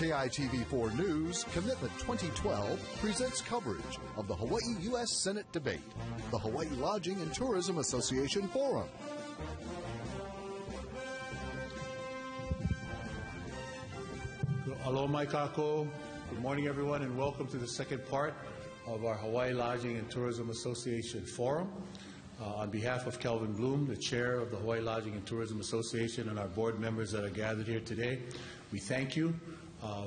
KITV4 News Commitment 2012 presents coverage of the Hawaii U.S. Senate debate, the Hawaii Lodging and Tourism Association Forum. Aloha mai kako. Good morning, everyone, and welcome to the second part of our Hawaii Lodging and Tourism Association Forum. On behalf of Kelvin Bloom, the chair of the Hawaii Lodging and Tourism Association, and our board members that are gathered here today, we thank you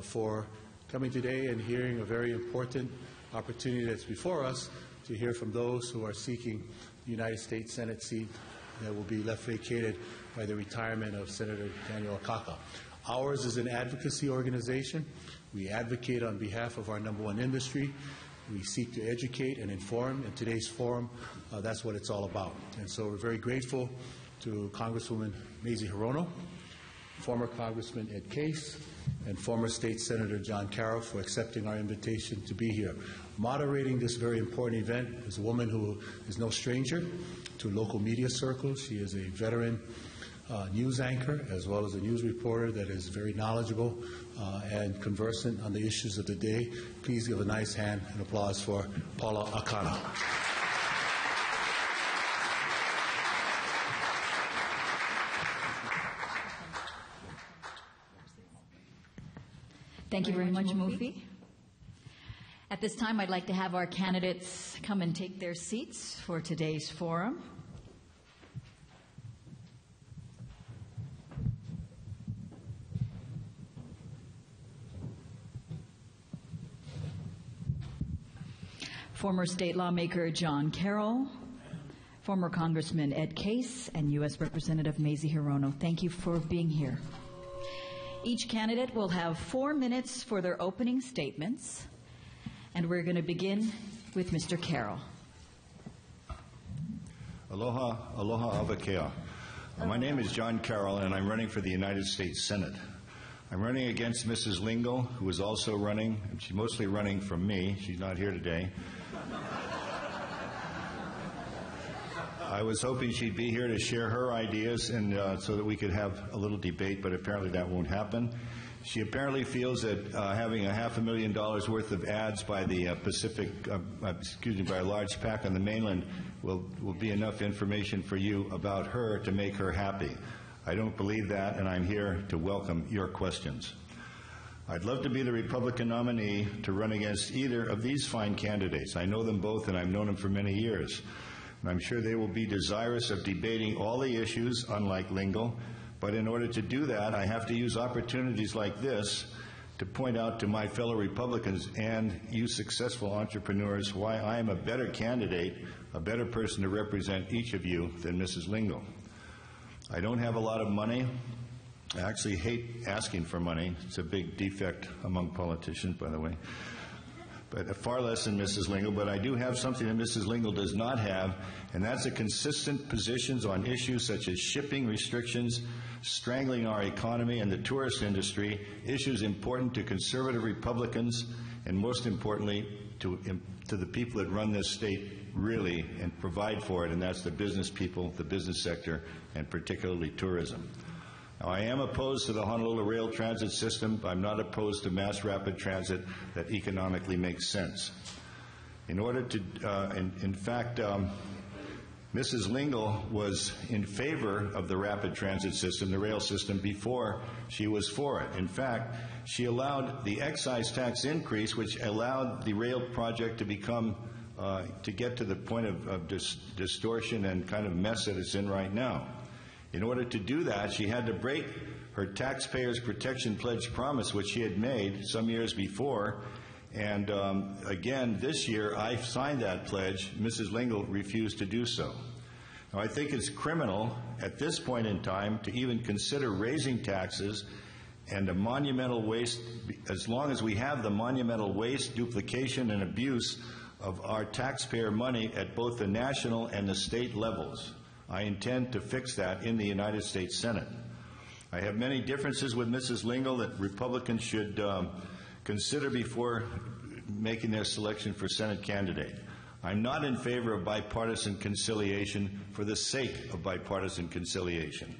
for coming today and hearing a very important opportunity that's before us to hear from those who are seeking the United States Senate seat that will be left vacated by the retirement of Senator Daniel Akaka. Ours is an advocacy organization. We advocate on behalf of our number one industry. We seek to educate and inform. In today's forum, that's what it's all about. And so we're very grateful to Congresswoman Mazie Hirono, former Congressman Ed Case, and former State Senator John Carroll for accepting our invitation to be here. Moderating this very important event is a woman who is no stranger to local media circles. She is a veteran news anchor as well as a news reporter that is very knowledgeable and conversant on the issues of the day. Please give a nice hand and applause for Paula Akana. Thank you very much, Mufi. At this time, I'd like to have our candidates come and take their seats for today's forum. Former state lawmaker John Carroll, former Congressman Ed Case, and U.S. Representative Mazie Hirono. Thank you for being here. Each candidate will have 4 minutes for their opening statements, and we're going to begin with Mr. Carroll. Aloha, aloha avakea. My name is John Carroll, and I'm running for the United States Senate. I'm running against Mrs. Lingle, who is also running, and she's mostly running from me. She's not here today. I was hoping she'd be here to share her ideas and so that we could have a little debate, but apparently that won't happen. She apparently feels that having $500,000 worth of ads by the by a large PAC on the mainland will be enough information for you about her to make her happy. I don't believe that, and I'm here to welcome your questions. I'd love to be the Republican nominee to run against either of these fine candidates. I know them both, and I've known them for many years. And I'm sure they will be desirous of debating all the issues, unlike Lingle. But in order to do that, I have to use opportunities like this to point out to my fellow Republicans and you successful entrepreneurs why I am a better candidate, a better person to represent each of you than Mrs. Lingle. I don't have a lot of money. I actually hate asking for money. It's a big defect among politicians, by the way. But far less than Mrs. Lingle. But I do have something that Mrs. Lingle does not have, and that's a consistent positions on issues such as shipping restrictions, strangling our economy and the tourist industry, issues important to conservative Republicans, and most importantly, to the people that run this state really and provide for it, and that's the business people, the business sector, and particularly tourism. Now, I am opposed to the Honolulu rail transit system. I'm not opposed to mass rapid transit that economically makes sense. In order to, in fact, Mrs. Lingle was in favor of the rapid transit system, the rail system, before she was for it. In fact, she allowed the excise tax increase, which allowed the rail project to become, to get to the point of distortion and kind of mess that it's in right now. In order to do that, she had to break her Taxpayers Protection Pledge promise, which she had made some years before. And again, this year, I signed that pledge. Mrs. Lingle refused to do so. Now, I think it's criminal at this point in time to even consider raising taxes and a monumental waste, as long as we have the monumental waste, duplication, and abuse of our taxpayer money at both the national and the state levels. I intend to fix that in the United States Senate. I have many differences with Mrs. Lingle that Republicans should consider before making their selection for Senate candidate. I'm not in favor of bipartisan conciliation for the sake of bipartisan conciliation.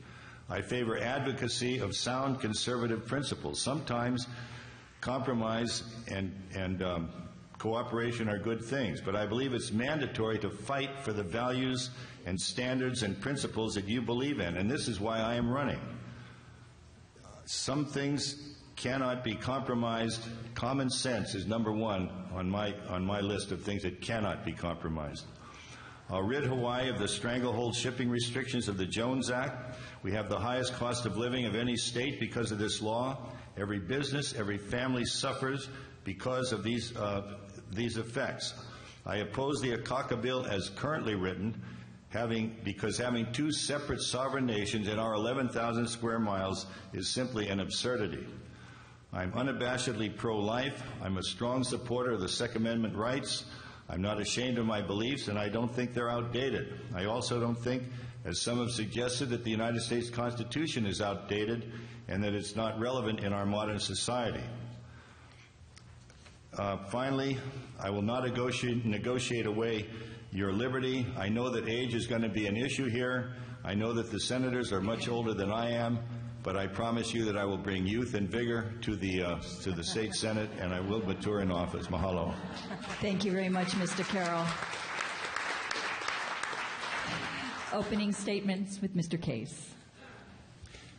I favor advocacy of sound conservative principles. Sometimes compromise and cooperation are good things, but I believe it's mandatory to fight for the values and standards and principles that you believe in, and this is why I am running. Some things cannot be compromised. Common sense is number one on my list of things that cannot be compromised. I'll rid Hawaii of the stranglehold shipping restrictions of the Jones Act. We have the highest cost of living of any state because of this law. Every business, every family suffers because of these effects. I oppose the Akaka bill as currently written, because having two separate sovereign nations in our 11,000 square miles is simply an absurdity. I'm unabashedly pro-life. I'm a strong supporter of the Second Amendment rights. I'm not ashamed of my beliefs, and I don't think they're outdated. I also don't think, as some have suggested, that the United States Constitution is outdated and that it's not relevant in our modern society. Finally, I will not negotiate away your liberty. I know that age is going to be an issue here. I know that the senators are much older than I am, but I promise you that I will bring youth and vigor to the State Senate, and I will mature in office. Mahalo. Thank you very much, Mr. Carroll. Opening statements with Mr. Case.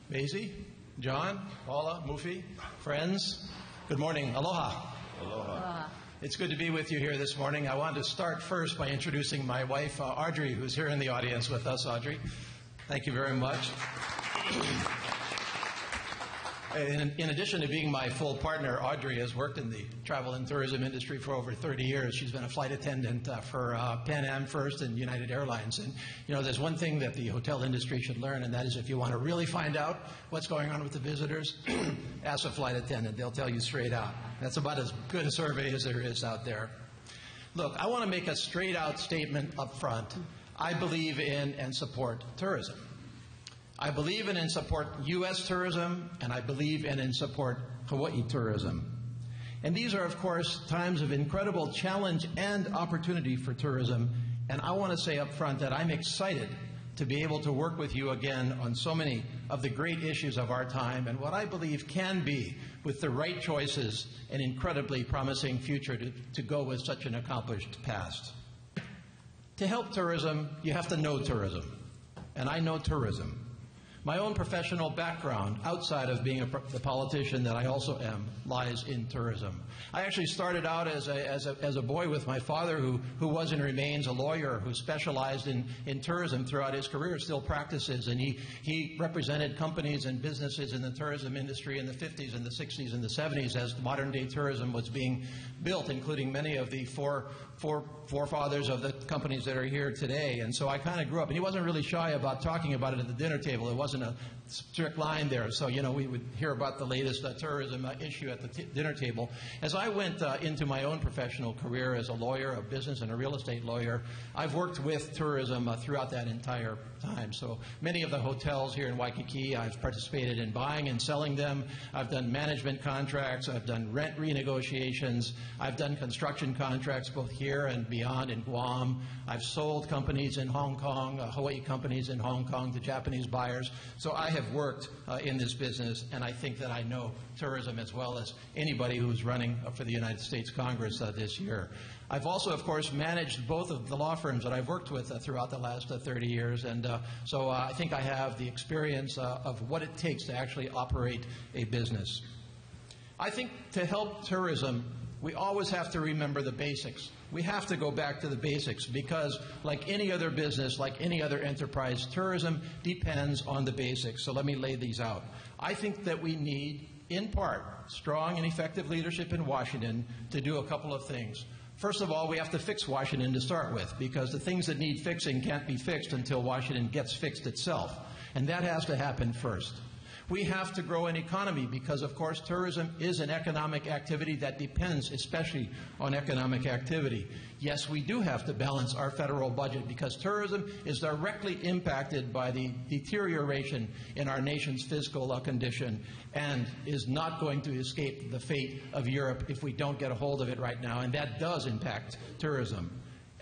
Maisie, John, Paula, Mufi, friends, good morning. Aloha. Aloha. It's good to be with you here this morning. I wanted to start first by introducing my wife, Audrey, who's here in the audience with us. Audrey, thank you very much. In addition to being my full partner, Audrey has worked in the travel and tourism industry for over 30 years. She's been a flight attendant for Pan Am first and United Airlines. And, you know, there's one thing that the hotel industry should learn, and that is if you want to really find out what's going on with the visitors, ask a flight attendant. They'll tell you straight out. That's about as good a survey as there is out there. Look, I want to make a straight-out statement up front. I believe in and support tourism. I believe in and support U.S. tourism, and I believe in and support Hawaii tourism. And these are, of course, times of incredible challenge and opportunity for tourism, and I want to say up front that I'm excited to be able to work with you again on so many of the great issues of our time and what I believe can be, with the right choices, an incredibly promising future to go with such an accomplished past. To help tourism, you have to know tourism, and I know tourism. My own professional background, outside of being the politician that I also am, lies in tourism. I actually started out as a boy with my father, who was and remains a lawyer who specialized in tourism throughout his career, still practices, and he represented companies and businesses in the tourism industry in the 50s and the 60s and the 70s as modern-day tourism was being built, including many of the forefathers of the companies that are here today. And so I kind of grew up, and he wasn't really shy about talking about it at the dinner table. It wasn't a strict line there. So, you know, we would hear about the latest tourism issue at the dinner table. As I went into my own professional career as a lawyer, a business and a real estate lawyer, I've worked with tourism throughout that entire time. So many of the hotels here in Waikiki, I've participated in buying and selling them. I've done management contracts. I've done rent renegotiations. I've done construction contracts both here and beyond in Guam. I've sold companies in Hong Kong, Hawaii companies in Hong Kong to Japanese buyers. So I have worked in this business, and I think that I know tourism as well as anybody who's running for the United States Congress this year. I've also, of course, managed both of the law firms that I've worked with throughout the last 30 years, and so I think I have the experience of what it takes to actually operate a business. I think to help tourism, we always have to remember the basics. We have to go back to the basics because, like any other business, like any other enterprise, tourism depends on the basics. So let me lay these out. I think that we need, in part, strong and effective leadership in Washington to do a couple of things. First of all, we have to fix Washington to start with, because the things that need fixing can't be fixed until Washington gets fixed itself. And that has to happen first. We have to grow an economy because, of course, tourism is an economic activity that depends especially on economic activity. Yes, we do have to balance our federal budget because tourism is directly impacted by the deterioration in our nation's fiscal condition and is not going to escape the fate of Europe if we don't get a hold of it right now, and that does impact tourism.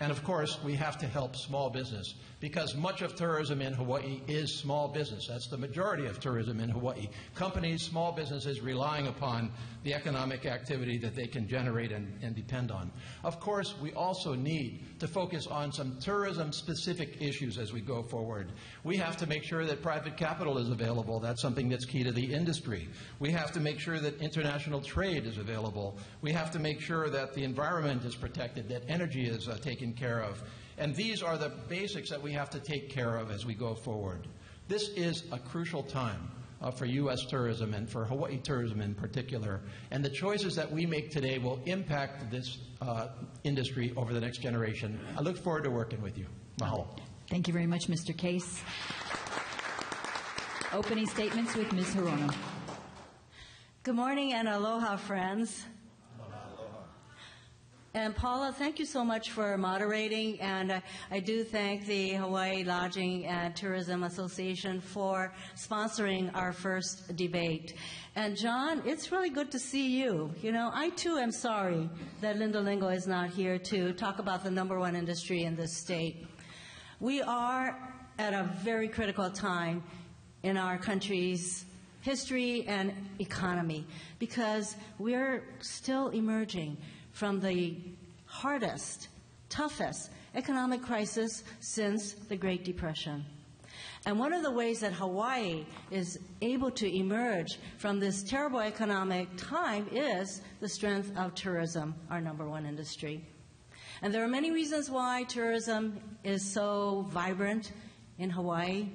And of course, we have to help small business, because much of tourism in Hawaii is small business. That's the majority of tourism in Hawaii. Companies, small businesses relying upon the economic activity that they can generate and depend on. Of course, we also need to focus on some tourism-specific issues as we go forward. We have to make sure that private capital is available. That's something that's key to the industry. We have to make sure that international trade is available. We have to make sure that the environment is protected, that energy is taken care of. And these are the basics that we have to take care of as we go forward. This is a crucial time for U.S. tourism and for Hawaii tourism in particular. And the choices that we make today will impact this industry over the next generation. I look forward to working with you. Mahalo. Thank you very much, Mr. Case. Opening statements with Ms. Hirono. Good morning and aloha, friends. And Paula, thank you so much for moderating, and I do thank the Hawaii Lodging and Tourism Association for sponsoring our first debate. And John, it's really good to see you. You know, I too am sorry that Linda Lingo is not here to talk about the #1 industry in this state. We are at a very critical time in our country's history and economy, because we're still emerging from the hardest, toughest economic crisis since the Great Depression. And one of the ways that Hawaii is able to emerge from this terrible economic time is the strength of tourism, our #1 industry. And there are many reasons why tourism is so vibrant in Hawaii.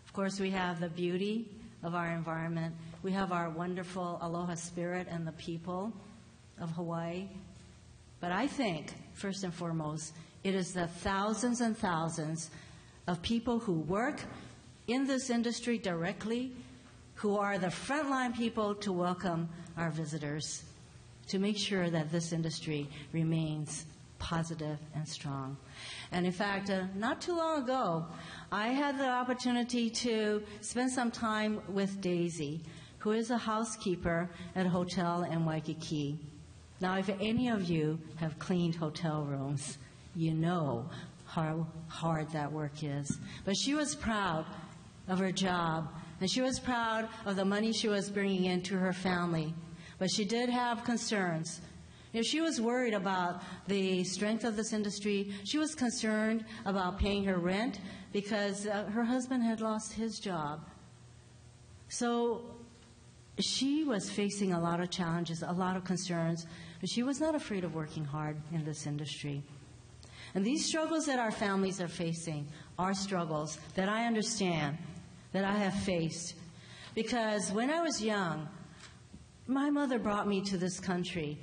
Of course, we have the beauty of our environment. We have our wonderful aloha spirit and the people of Hawaii. But I think, first and foremost, it is the thousands and thousands of people who work in this industry directly, who are the frontline people to welcome our visitors, to make sure that this industry remains positive and strong. And in fact, not too long ago, I had the opportunity to spend some time with Daisy, who is a housekeeper at a hotel in Waikiki. Now, if any of you have cleaned hotel rooms, you know how hard that work is. But she was proud of her job, and she was proud of the money she was bringing in to her family. But she did have concerns. You know, she was worried about the strength of this industry. She was concerned about paying her rent because her husband had lost his job. So she was facing a lot of challenges, a lot of concerns, but she was not afraid of working hard in this industry. And these struggles that our families are facing are struggles that I understand, that I have faced. Because when I was young, my mother brought me to this country.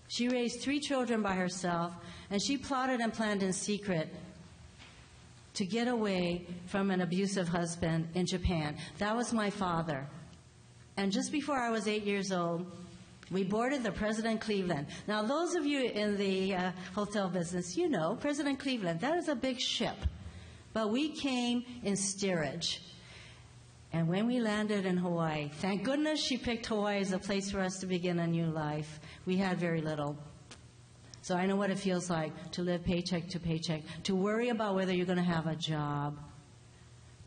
She raised 3 children by herself, and she plotted and planned in secret to get away from an abusive husband in Japan. That was my father. And just before I was 8 years old, we boarded the President Cleveland. Now, those of you in the hotel business, you know, President Cleveland, that is a big ship. But we came in steerage. And when we landed in Hawaii, thank goodness she picked Hawaii as a place for us to begin a new life. We had very little. So I know what it feels like to live paycheck to paycheck, to worry about whether you're going to have a job,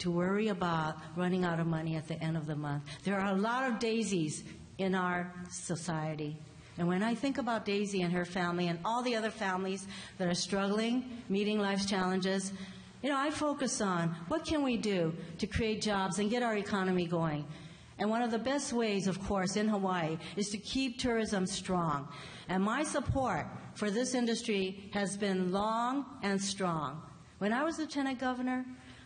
to worry about running out of money at the end of the month. There are a lot of daisies in our society. And when I think about Daisy and her family and all the other families that are struggling, meeting life's challenges, you know, I focus on what can we do to create jobs and get our economy going. And one of the best ways, of course, in Hawaii is to keep tourism strong. And my support for this industry has been long and strong. When I was lieutenant governor,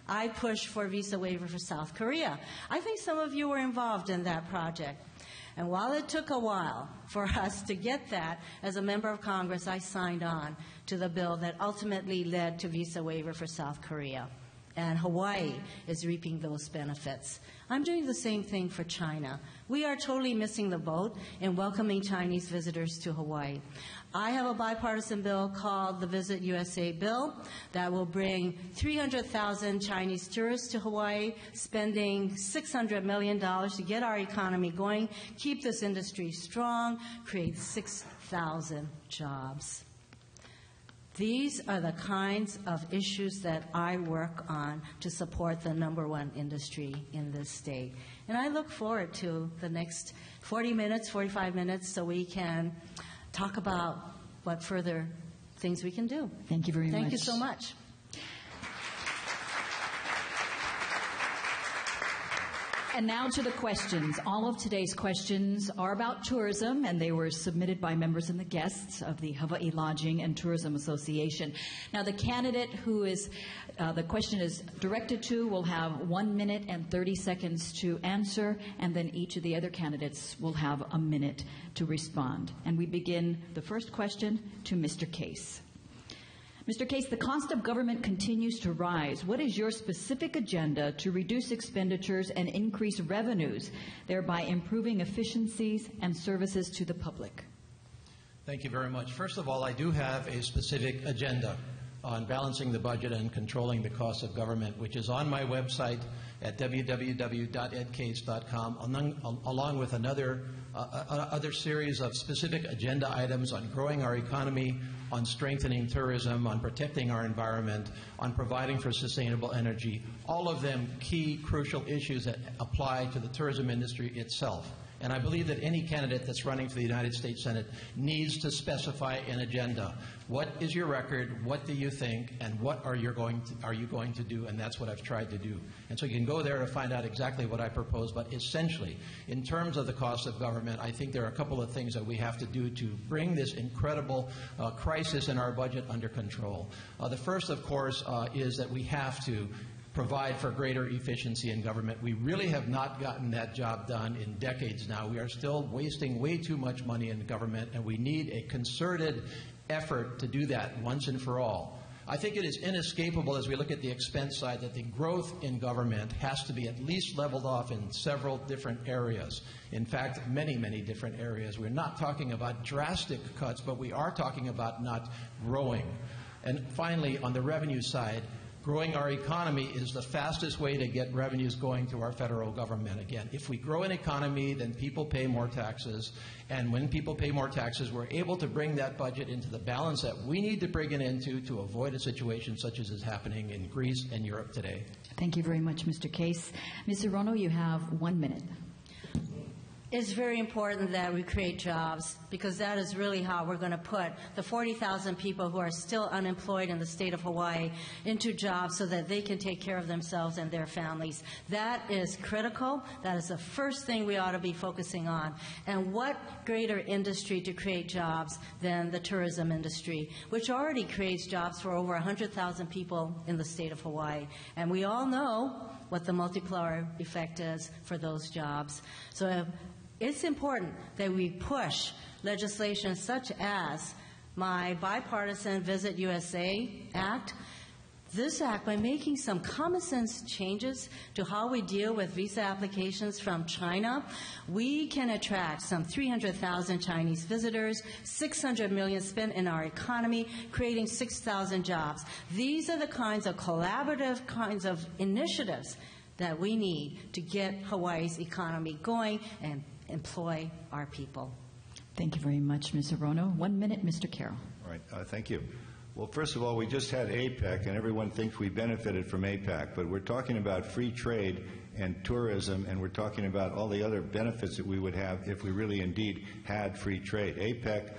I pushed for a visa waiver for South Korea. I think some of you were involved in that project. And while it took a while for us to get that, as a member of Congress, I signed on to the bill that ultimately led to visa waiver for South Korea. And Hawaii is reaping those benefits. I'm doing the same thing for China. We are totally missing the boat in welcoming Chinese visitors to Hawaii. I have a bipartisan bill called the Visit USA bill that will bring 300,000 Chinese tourists to Hawaii, spending $600 million to get our economy going, keep this industry strong, create 6,000 jobs. These are the kinds of issues that I work on to support the #1 industry in this state. And I look forward to the next 40 minutes, 45 minutes, so we can talk about what further things we can do. Thank you very much. Thank you so much. And now to the questions. All of today's questions are about tourism, and they were submitted by members and the guests of the Hawaii Lodging and Tourism Association. Now, the candidate who is the question is directed to will have 1 minute and 30 seconds to answer, and then each of the other candidates will have a minute to respond. And we begin the first question to Mr. Case. Mr. Case, the cost of government continues to rise. What is your specific agenda to reduce expenditures and increase revenues, thereby improving efficiencies and services to the public? Thank you very much. First of all, I do have a specific agenda on balancing the budget and controlling the cost of government, which is on my website at www.edcase.com, along with other series of specific agenda items on growing our economy, on strengthening tourism, on protecting our environment, on providing for sustainable energy, all of them key, crucial issues that apply to the tourism industry itself. And I believe that any candidate that's running for the United States Senate needs to specify an agenda. What is your record? What do you think? And what are you going to do? And that's what I've tried to do. And so you can go there to find out exactly what I propose. But essentially, in terms of the cost of government, I think there are a couple of things that we have to do to bring this incredible crisis in our budget under control. The first, of course, is that we have to provide for greater efficiency in government. We really have not gotten that job done in decades now. We are still wasting way too much money in government, and we need a concerted effort to do that once and for all. I think it is inescapable as we look at the expense side that the growth in government has to be at least leveled off in several different areas. In fact, many, many different areas. We're not talking about drastic cuts, but we are talking about not growing. And finally, on the revenue side, growing our economy is the fastest way to get revenues going to our federal government. Again, if we grow an economy, then people pay more taxes. And when people pay more taxes, we're able to bring that budget into the balance that we need to bring it into to avoid a situation such as is happening in Greece and Europe today. Thank you very much, Mr. Case. Ms. Hirono, you have 1 minute. It's very important that we create jobs, because that is really how we're going to put the 40,000 people who are still unemployed in the state of Hawaii into jobs so that they can take care of themselves and their families. That is critical. That is the first thing we ought to be focusing on. And what greater industry to create jobs than the tourism industry, which already creates jobs for over 100,000 people in the state of Hawaii. And we all know what the multiplier effect is for those jobs. So it's important that we push legislation such as my bipartisan Visit USA Act. This act, by making some common sense changes to how we deal with visa applications from China, we can attract some 300,000 Chinese visitors, 600 million spent in our economy, creating 6,000 jobs. These are the kinds of collaborative kinds of initiatives that we need to get Hawaii's economy going and employ our people. Thank you very much, Ms. Hirono. 1 minute, Mr. Carroll. All right. Thank you. Well, first of all, we just had APEC, and everyone thinks we benefited from APEC, but we're talking about free trade and tourism, and we're talking about all the other benefits that we would have if we really indeed had free trade. APEC,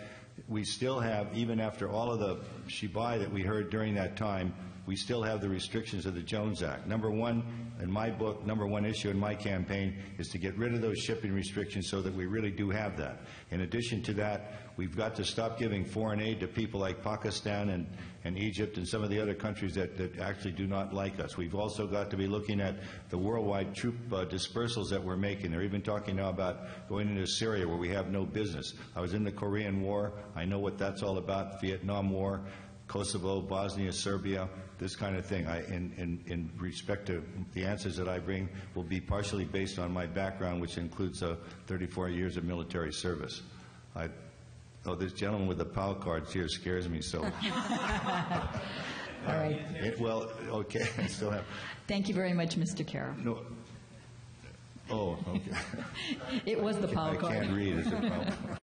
we still have, even after all of the shibai that we heard during that time, we still have the restrictions of the Jones Act. Number one, in my book, number one issue in my campaign is to get rid of those shipping restrictions so that we really do have that. In addition to that, we've got to stop giving foreign aid to people like Pakistan and Egypt and some of the other countries that actually do not like us. We've also got to be looking at the worldwide troop dispersals that we're making. They're even talking now about going into Syria where we have no business. I was in the Korean War. I know what that's all about, Vietnam War, Kosovo, Bosnia, Serbia, this kind of thing. In respect to the answers that I bring will be partially based on my background, which includes 34 years of military service. This gentleman with the POW cards here scares me so. All right. Well, okay, I still have. Thank you very much, Mr. Carroll. No. Oh, okay. It was the POW card. I can't read. Is it POW?